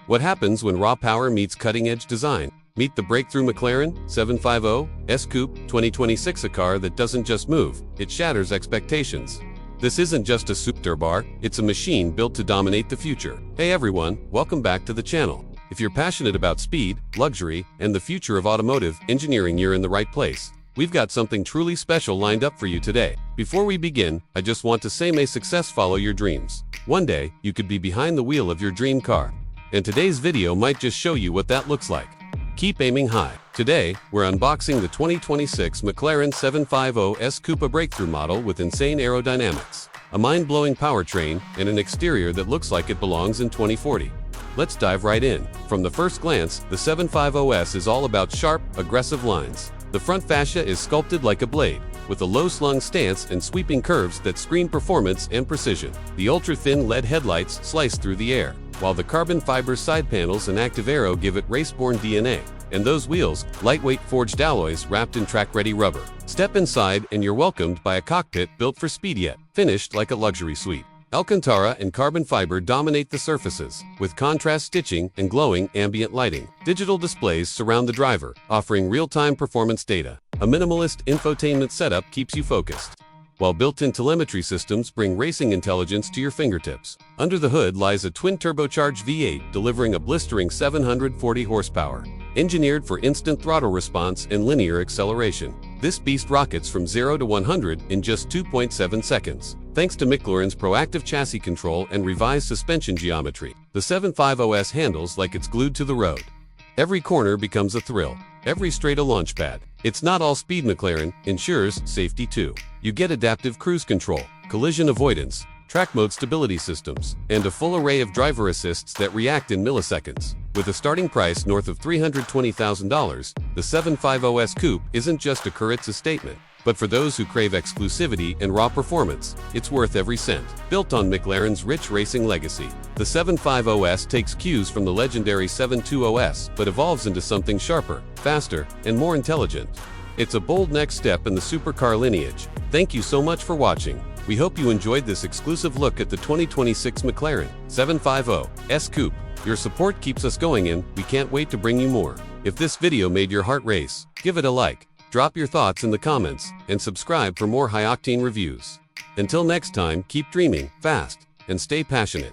What happens when raw power meets cutting-edge design? Meet the Breakthrough McLaren 750S Coupe 2026, a car that doesn't just move, it shatters expectations. This isn't just a supercar, it's a machine built to dominate the future. Hey everyone, welcome back to the channel. If you're passionate about speed, luxury, and the future of automotive engineering, you're in the right place. We've got something truly special lined up for you today. Before we begin, I just want to say, may success follow your dreams. One day, you could be behind the wheel of your dream car. And today's video might just show you what that looks like. Keep aiming high. Today, we're unboxing the 2026 McLaren 750S Coupe, a breakthrough model with insane aerodynamics, a mind-blowing powertrain, and an exterior that looks like it belongs in 2040. Let's dive right in. From the first glance, the 750S is all about sharp, aggressive lines. The front fascia is sculpted like a blade, with a low-slung stance and sweeping curves that scream performance and precision. The ultra-thin LED headlights slice through the air, while the carbon fiber side panels and active aero give it race-born DNA. And those wheels, lightweight forged alloys wrapped in track-ready rubber. Step inside and you're welcomed by a cockpit built for speed yet finished like a luxury suite. Alcantara and carbon fiber dominate the surfaces, with contrast stitching and glowing ambient lighting. Digital displays surround the driver, offering real-time performance data. A minimalist infotainment setup keeps you focused, while built-in telemetry systems bring racing intelligence to your fingertips. Under the hood lies a twin-turbocharged V8 delivering a blistering 740 horsepower. Engineered for instant throttle response and linear acceleration, this beast rockets from 0 to 100 in just 2.7 seconds. Thanks to McLaren's proactive chassis control and revised suspension geometry, the 750S handles like it's glued to the road. Every corner becomes a thrill, every straight a launch pad. It's not all speed. McLaren ensures safety too. You get adaptive cruise control, collision avoidance, track mode stability systems, and a full array of driver assists that react in milliseconds. With a starting price north of $320,000, the 750S Coupe isn't just a car, it's a statement. But for those who crave exclusivity and raw performance, it's worth every cent. Built on McLaren's rich racing legacy, the 750S takes cues from the legendary 720S, but evolves into something sharper, faster, and more intelligent. It's a bold next step in the supercar lineage. Thank you so much for watching. We hope you enjoyed this exclusive look at the 2026 McLaren 750S Coupe. Your support keeps us going, and we can't wait to bring you more. If this video made your heart race, give it a like. Drop your thoughts in the comments, and subscribe for more high-octane reviews. Until next time, keep dreaming fast and stay passionate.